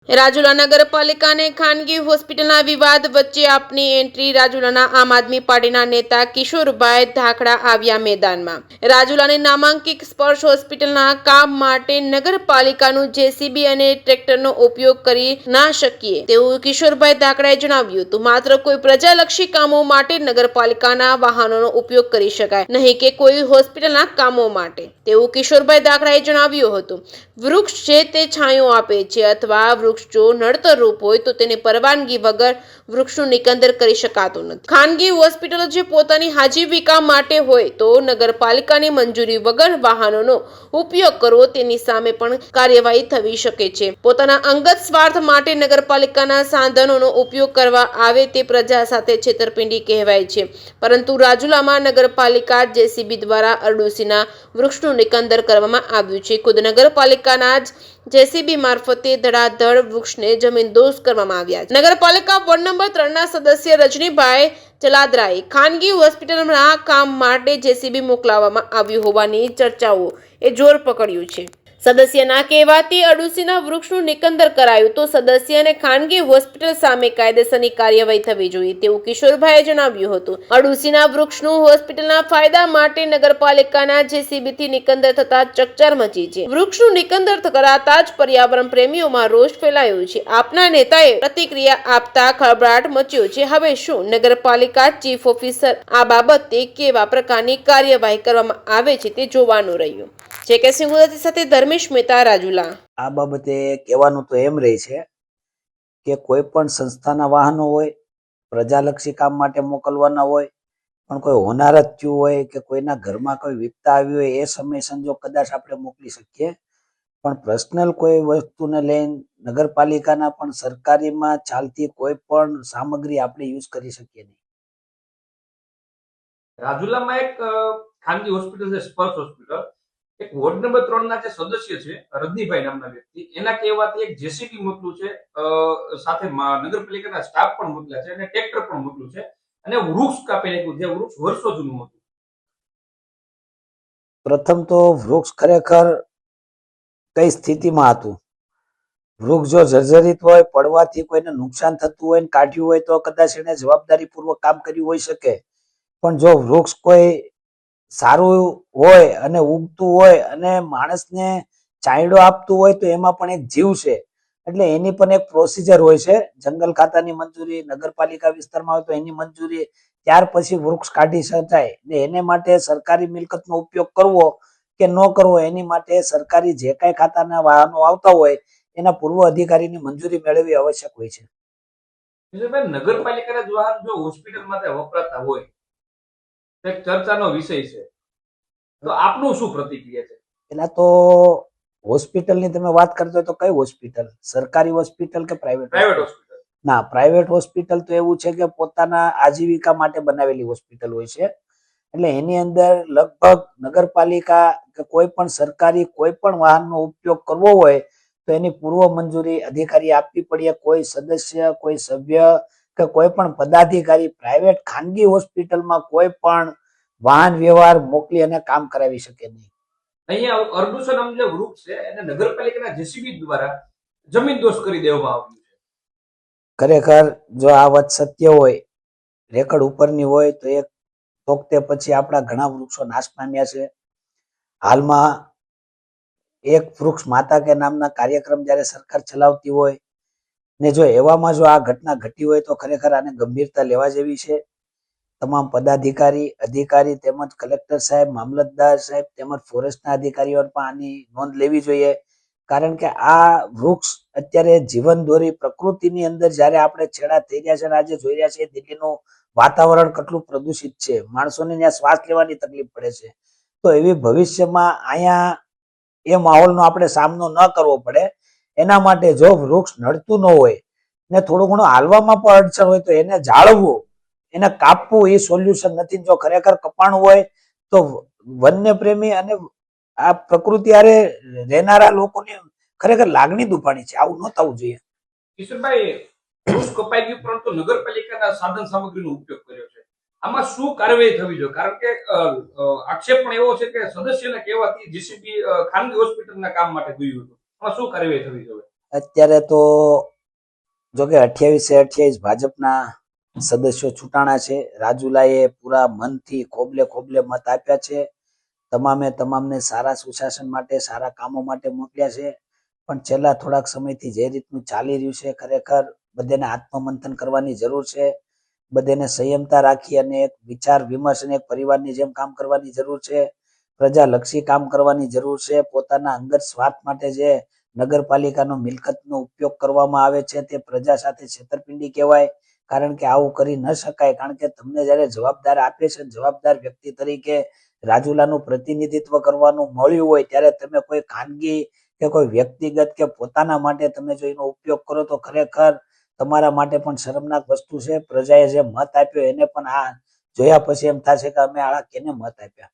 રાજુલા નગરપાલિકાને ખાનગી હોસ્પિટલના વિવાદ વચ્ચે આપની એન્ટ્રી. રાજુલાના આમ આદમી પાર્ટીના નેતા કિશોરભાઈ ધાખડા આવ્યા મેદાનમાં. રાજુલાની નામાંકિત સ્પર્શ હોસ્પિટલના કામ માટે નગરપાલિકાનું જેસીબી અને ટ્રેક્ટરનો ઉપયોગ કરી ના શકીએ તેવું કિશોરભાઈ ધાખડાએ જણાવ્યું હતું. માત્ર કોઈ પ્રજાલક્ષી કામો માટે નગરપાલિકાના વાહનોનો ઉપયોગ કરી શકાય નહીં કે કોઈ હોસ્પિટલના કામો માટે, તેવું કિશોરભાઈ ધાખડાએ જણાવ્યું હતું. વૃક્ષ છે તે છાંયો આપે છે અથવા વૃક્ષ જો નડતરરૂપ હોય તો તેને પરવાનગી વગર વૃક્ષનું નિકંદર કરી શકાતું નથી. ખાનગી હોસ્પિટલો જે પોતાની આજીવિકા માટે હોય તો નગરપાલિકાની મંજૂરી વગર વાહનોનો ઉપયોગ કરવો તેની સામે પણ કાર્યવાહી થવી શકે છે. પોતાના અંગત સ્વાર્થ માટે નગરપાલિકાના સાધનોનો ઉપયોગ કરવા આવે તે પ્રજા સાથે છેતરપિંડી કહેવાય છે. પરંતુ રાજુલામાં નગરપાલિકા જેસીબી દ્વારા અરડુસીના વૃક્ષનું નિકંદર કરવામાં આવ્યું છે. ખુદ નગરપાલિકાના જ જેસીબી મારફતે ધડાધડ વૃક્ષને જમીનદોસ્ત કરવામાં આવ્યા છે. નગરપાલિકા વોર્ડ નંબર 3ના સદસ્ય રજનીભાઈ ચલાદરાએ ખાનગી હોસ્પિટલના કામ માટે જેસીબી મોકલાવવામાં આવ્યું હોવાની ચર્ચાઓ એ જોર પકડ્યું છે. સદસ્યના કહેવાથી અરડુસીના વૃક્ષનું નિકંદર કરાયું તો સદસ્ય અને ખાનગી હોસ્પિટલ સામે કાયદેસરની કાર્યવાહી થવી જોઈએ તેવું કિશોરભાઈએ જણાવ્યું હતું. અરડુસીના વૃક્ષનું હોસ્પિટલના ફાયદા માટે નગરપાલિકાના જેસીબીથી નિકંદર થતા ચકચાર મચી છે. વૃક્ષનું નિકંદર કરાતા જ પર્યાવરણ પ્રેમીઓમાં રોષ ફેલાયો છે. આપના નેતાએ પ્રતિક્રિયા આપતા ખળભળાટ મચ્યો છે. હવે શું નગરપાલિકા ચીફ ઓફિસર આ બાબતે કેવા પ્રકારની કાર્યવાહી કરવામાં આવે છે તે જોવાનું રહ્યું. જે.કે. સિંહ ગુજરાતી સાથે ધર્મેશ મહેતા, રાજુલા. આ બાબતે કહેવાનું તો એમ રહે છે કે કોઈ પણ સંસ્થાના વાહનો હોય, પ્રજાલક્ષી કામ માટે મોકલવાના હોય, પણ કોઈ હોનારત થયું હોય કે કોઈના ઘરમાં કોઈ વિપતા આવી હોય એ સમય સંજોગ કદાચ આપણે મોકલી શકીએ, પણ પર્સનલ કોઈ વસ્તુને લઈને નગરપાલિકાના પણ સરકારીમાં ચાલતી કોઈ પણ સામગ્રી આપણે યુઝ કરી શકીએ નહીં. રાજુલામાં એક ખાનગી હોસ્પિટલ છે, સ્પર્શ હોસ્પિટલ. એક વોર્ડ નંબર 3 ના જે સદસ્ય છે રજનીભાઈ નામના વ્યક્તિ, એના કહેવાથી એક જેસીબી મોકલું છે, સાથે નગરપાલિકાના સ્ટાફ પણ મોકલ્યા છે અને ટ્રેક્ટર પણ મોકલું છે અને વૃક્ષ કાપી નાખ્યું, જે વૃક્ષ વર્ષો જૂનું હતું. પ્રથમ તો વૃક્ષ ખરેખર કઈ સ્થિતિમાં હતું? વૃક્ષ જો જર્જરિત હોય, પડવાથી કોઈને નુકસાન થતું હોય ને કાઢ્યું હોય તો કદાચ એને જવાબદારી પૂર્વક કામ કર્યું હોઈ શકે, પણ જો વૃક્ષ કોઈ સારું હોય અને ઉગતું હોય અને માણસને છાંયડો આપતું હોય તો એમાં પણ એક જીવ છે, એટલે એની પણ એક પ્રોસિજર હોય છે. જંગલ ખાતાની મંજૂરી, નગરપાલિકા વિસ્તારમાં હોય તો એની મંજૂરી, ત્યાર પછી વૃક્ષ કાઢી શકાય. ને એને માટે સરકારી મિલકતનો ઉપયોગ કરવો કે ન કરવો એની માટે સરકારી જે કાંઈ ખાતાના વાહનો આવતા હોય એના પૂર્વ અધિકારીની મંજૂરી મેળવવી આવશ્યક હોય છે. નગરપાલિકાના દ્વારા જો હોસ્પિટલ માટે વપરાતા હોય, એક ચર્ચાનો વિષય છે, તો આપનું શું પ્રતિક્રિયા છે? પેલા તો હોસ્પિટલની તમે વાત કરતો તો કઈ હોસ્પિટલ? સરકારી હોસ્પિટલ કે પ્રાઇવેટ? Private hospital. ના, પ્રાઇવેટ હોસ્પિટલ તો એવું છે કે પોતાના આજીવિકા માટે બનાવેલી હોસ્પિટલ હોય છે, એટલે એની અંદર લગભગ નગરપાલિકા કે કોઈ પણ સરકારી કોઈ પણ વાહનનો ઉપયોગ કરવો હોય તો એની પૂર્વ મંજૂરી અધિકારી આપવી પડે. કોઈ સદસ્ય, કોઈ સભ્ય કે કોઈ પણ પદાધિકારી પ્રાઇવેટ ખાનગી હોસ્પિટલમાં કોઈ પણ વાહન વ્યવહાર મોકલી અને કામ કરાવી શકે નહીં. અહીંયા અરડુસા નામ જે વૃક્ષ છે એને નગરપાલિકાના જેસીબી દ્વારા જમીનદોસ્ત કરી દેવામાં આવ્યું છે. ખરેખર જો આ વાત સત્ય હોય, રેકર્ડ ઉપરની હોય તો એક વખતે પછી આપણા ઘણા વૃક્ષો નાશ પામ્યા છે. હાલમાં એક વૃક્ષ માતા કે નામના કાર્યક્રમ જ્યારે સરકાર ચલાવતી હોય ને જો એવામાં જો આ ઘટના ઘટી હોય તો ખરેખર આને ગંભીરતા લેવા જેવી છે. તમામ પદાધિકારી, અધિકારી તેમજ કલેક્ટર સાહેબ, મામલતદાર સાહેબ તેમજ ફોરેસ્ટના અધિકારીઓ પણ આની નોંધ લેવી જોઈએ, કારણ કે આ વૃક્ષ અત્યારે જીવન દોરી પ્રકૃતિની અંદર જ્યારે આપણે છેડા થઈ રહ્યા છે અને આજે જોઈ રહ્યા છીએ દિલ્હીનું વાતાવરણ કેટલું પ્રદૂષિત છે, માણસોને ત્યાં શ્વાસ લેવાની તકલીફ પડે છે, તો એવી ભવિષ્યમાં અહીંયા એ માહોલનો આપણે સામનો ન કરવો પડે એના માટે જો વૃક્ષ નડતું ન હોય ને થોડું ઘણું હાલવામાં પણ અડચણ હોય તો એને જાળવવું, એને કાપવું એ સોલ્યુશન નથી. જો ખરેખર કપાણું હોય તો વન્ય પ્રેમી અને આ પ્રકૃતિ હારે રહેનારા લોકોની ખરેખર લાગણી દુભાણી છે. આવું ન થવું જોઈએ. કિશોરભાઈ, વૃક્ષ કપાઈ ગયું પરંતુ નગરપાલિકાના સાધન સામગ્રીનો ઉપયોગ કર્યો છે, આમાં શું કાર્યવાહી થવી જોઈએ? કારણ કે આક્ષેપ પણ એવો છે કે સદસ્યના કહેવાથી જેસીબી ખાનગી હોસ્પિટલના કામ માટે ગયું હતું, આમાં શું કાર્યવાહી થવી જોઈએ? અત્યારે તો જો કે 28 ભાજપના સદસ્યો ચૂંટાણા છે. રાજુલાએ પૂરા મનથી ખોબલે ખોબલે મત આપ્યા છે. તમામને સારા સુશાસન માટે, સારા કામો માટે મોકલ્યા છે. પણ છેલ્લા થોડાક સમયથી જે રીતનું ચાલી રહ્યું છે, ખરેખર બધાને આત્મમંથન કરવાની જરૂર છે. બધાને સંયમતા રાખી અને એક વિચાર વિમર્શ અને એક પરિવારની જેમ કામ કરવાની જરૂર છે. પ્રજાલક્ષી કામ કરવાની જરૂર છે. પોતાના અંગત સ્વાર્થ માટે જે નગરપાલિકાનો મિલકતનો ઉપયોગ કરવામાં આવે છે તે પ્રજા સાથે છેતરપિંડી કહેવાય. કારણ કે આવું કરી ન શકાય. કારણ કે તમને જ્યારે જવાબદાર આપે છે, જવાબદાર વ્યક્તિ તરીકે રાજુલાનું પ્રતિનિધિત્વ કરવાનું મળ્યું હોય ત્યારે તમે કોઈ ખાનગી કે કોઈ વ્યક્તિગત કે પોતાના માટે તમે જો એનો ઉપયોગ કરો તો ખરેખર તમારા માટે પણ શરમનાક વસ્તુ છે. પ્રજાએ જે મત આપ્યો એને પણ આ જોયા પછી એમ થશે કે અમે આળા કેને મત આપ્યા.